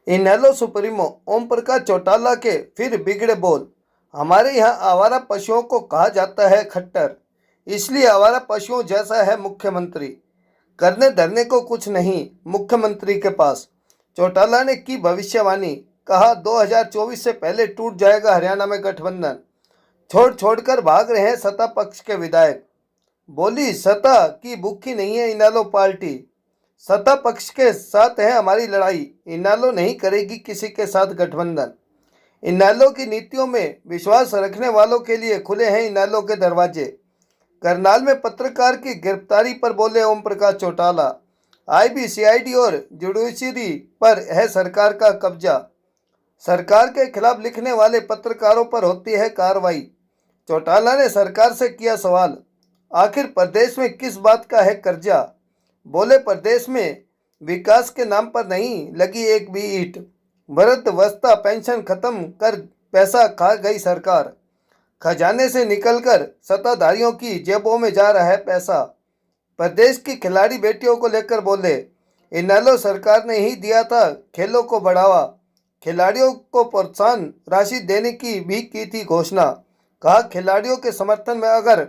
इनेलो supremo Om Prakash Chautala के फिर बिगड़े बोल। हमारे यहाँ आवारा पशुओं को कहा जाता है खट्टर, इसलिए आवारा पशुओं जैसा है मुख्यमंत्री। करने धरने को कुछ नहीं मुख्यमंत्री के पास। चौटाला ने की भविष्यवाणी, कहा 2024 से पहले टूट जाएगा हरियाणा में गठबंधन। छोड़ छोड़कर भाग रहे हैं सत्ता पक्ष के विधायक। बोली सत्ता की भूखी नहीं है इनेलो पार्टी, सत्ता पक्ष के साथ है हमारी लड़ाई। इनेलो नहीं करेगी किसी के साथ गठबंधन। इनेलो की नीतियों में विश्वास रखने वालों के लिए खुले हैं इनेलो के दरवाजे। करनाल में पत्रकार की गिरफ्तारी पर बोले ओम प्रकाश चौटाला, आईबी, सीआईडी और जुडिशरी पर है सरकार का कब्जा। सरकार के खिलाफ लिखने वाले पत्रकारों पर होती है कार्रवाई। चौटाला ने सरकार से किया सवाल, आखिर प्रदेश में किस बात का है कर्जा। बोले प्रदेश में विकास के नाम पर नहीं लगी एक भी ईंट। वृद्धावस्था पेंशन खत्म कर पैसा खा गई सरकार। खजाने से निकलकर सत्ताधारियों की जेबों में जा रहा है पैसा। प्रदेश की खिलाड़ी बेटियों को लेकर बोले, इनेलो सरकार ने ही दिया था खेलों को बढ़ावा। खिलाड़ियों को प्रोत्साहन राशि देने की भी की थी घोषणा। कहा खिलाड़ियों के समर्थन में अगर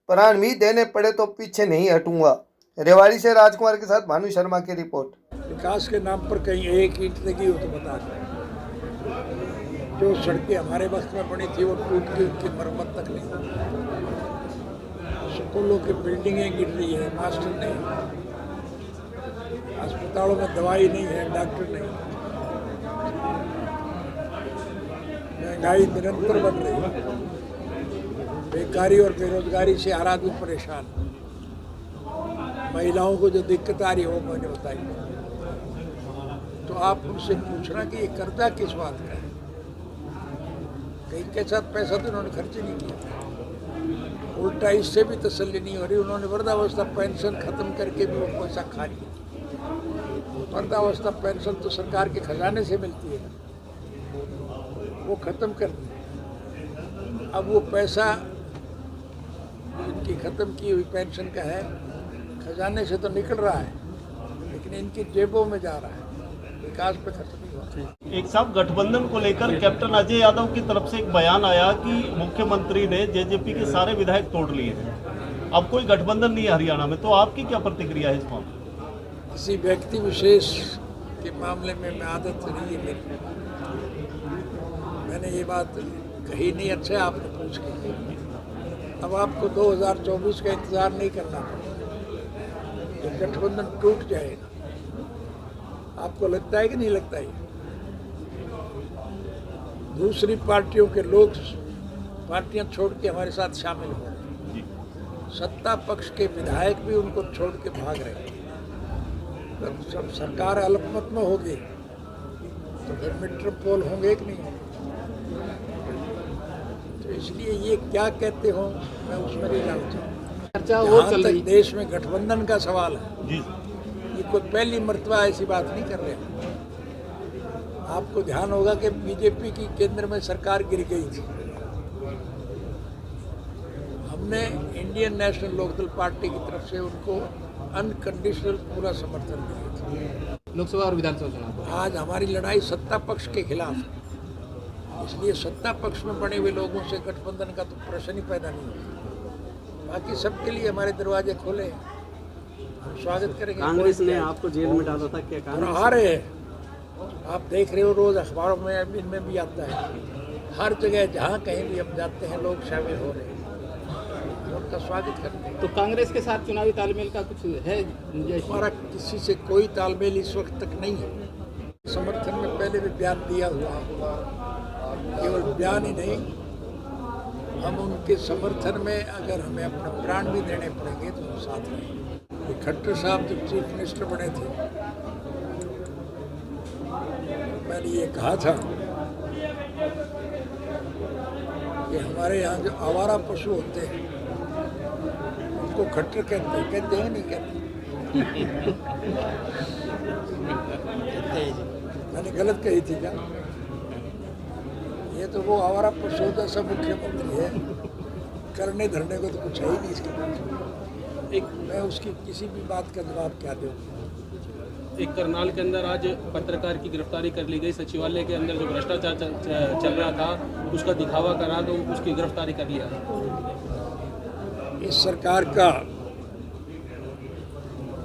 प्राण भी देने पड़े तो पीछे नहीं हटूंगा। रेवाड़ी से राजकुमार के साथ भानु शर्मा की रिपोर्ट। विकास के नाम पर कहीं एक ईंट लगी हो तो बता दें। जो सड़कें हमारे वक्त में बनी थी वो टूट के उनकी मरम्मत तक नहीं। स्कूलों की बिल्डिंगें गिर रही है, मास्टर नहीं, अस्पतालों में दवाई नहीं है, डॉक्टर नहीं, महंगाई निरंतर बढ़ रही है, बेकारी और बेरोजगारी से हर आदमी परेशान। महिलाओं को जो दिक्कत आ रही है वो मैंने बताई। तो आप उनसे पूछना कि ये कर्जा किस बात का है। कहीं के साथ पैसा तो उन्होंने खर्च ही नहीं किया, उल्टा इससे भी तसल्ली नहीं हो रही। उन्होंने वृद्धावस्था पेंशन खत्म करके भी वो पैसा खा लिया। वृद्धावस्था पेंशन तो सरकार के खजाने से मिलती है, वो खत्म कर दी। अब वो पैसा इनकी खत्म की हुई पेंशन का है, खजाने से तो निकल रहा है लेकिन इनकी जेबों में जा रहा है। विकास पे खत्म नहीं हुआ। एक साहब, गठबंधन को लेकर कैप्टन अजय यादव की तरफ से एक बयान आया कि मुख्यमंत्री ने जेजेपी के सारे विधायक तोड़ लिए हैं, अब कोई गठबंधन नहीं है हरियाणा में, तो आपकी क्या प्रतिक्रिया है इस मामले? किसी व्यक्ति विशेष के मामले में मैं आदत नहीं है मेरी, मैंने ये बात कही नहीं। अच्छा आपने पूछ के, अब आपको 2024 का इंतजार नहीं करना पड़ेगा। जब गठबंधन टूट जाएगा, आपको लगता है कि नहीं लगता है? दूसरी पार्टियों के लोग पार्टियां छोड़ के हमारे साथ शामिल हो रहे हैं। सत्ता पक्ष के विधायक भी उनको छोड़ के भाग रहे हैं। तो सब सरकार अल्पमत में होगी तो फिर मेट्रोपोल होंगे कि नहीं होंगे। तो इसलिए ये क्या कहते हो मैं उसमें नहीं जानता हूँ। जहाँ तक देश में गठबंधन का सवाल है, ये कोई पहली मर्तबा ऐसी बात नहीं कर रहे हैं। आपको ध्यान होगा कि बीजेपी की केंद्र में सरकार गिर गई थी। हमने इंडियन नेशनल लोकदल पार्टी की तरफ से उनको अनकंडीशनल पूरा समर्थन दिया। लोकसभा और विधानसभा चुनाव आज हमारी लड़ाई सत्ता पक्ष के खिलाफ है, इसलिए सत्ता पक्ष में बने हुए लोगों से गठबंधन का तो प्रश्न ही पैदा नहीं होगा। बाकी सबके लिए हमारे दरवाजे खोले हैं, हम स्वागत करेंगे। कांग्रेस ने आपको जेल में डाला था क्या? कांग्रेस आ रहे हैं, आप देख रहे हो, रोज अखबारों में इनमें भी आता है। हर जगह जहाँ कहीं भी हम जाते हैं लोग शामिल हो रहे हैं, उनका स्वागत करते हैं। तो कांग्रेस के साथ चुनावी तालमेल का कुछ है? हमारा किसी से कोई तालमेल इस वक्त तक नहीं है। समर्थन में पहले भी बयान दिया हुआ, केवल बयान ही नहीं, हम उनके समर्थन में अगर हमें अपना प्राण भी देने पड़ेंगे तो हम साथ रहेंगे। खट्टर साहब जब चीफ मिनिस्टर बने थे, मैंने ये कहा था कि हमारे यहाँ जो आवारा पशु होते हैं उनको खट्टर कहते हैं नहीं कहते? मैंने गलत कही थी क्या? ये तो वो आवारा पशु जैसा मुख्यमंत्री है, करने धरने को तो कुछ है ही नहीं इसके पास। एक मैं उसकी किसी भी बात का जवाब क्या दूँ? एक करनाल के अंदर आज पत्रकार की गिरफ्तारी कर ली गई। सचिवालय के अंदर जो भ्रष्टाचार चल रहा था उसका दिखावा करा तो उसकी गिरफ्तारी कर लिया। इस सरकार का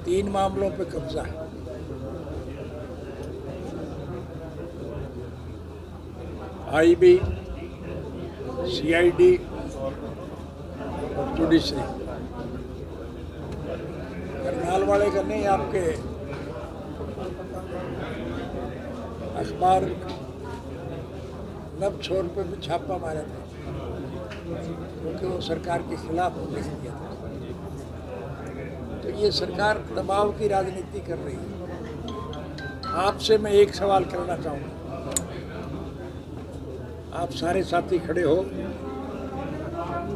3 मामलों पे कब्जा है। आईबी, सीआईडी और जुडिशरी। करनाल वाले का नहीं, आपके अखबार नब छोर पे भी छापा मारा था क्योंकि वो सरकार के खिलाफ लिख दिया था। तो ये सरकार दबाव की राजनीति कर रही है। आपसे मैं एक सवाल करना चाहूँगा, आप सारे साथी खड़े हो,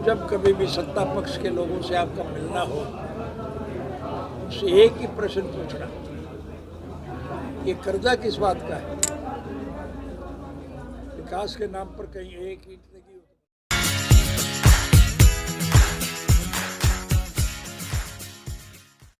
जब कभी भी सत्ता पक्ष के लोगों से आपका मिलना हो, उससे एक ही प्रश्न पूछना, ये कर्जा किस बात का है? विकास के नाम पर कहीं एक ईंट लगी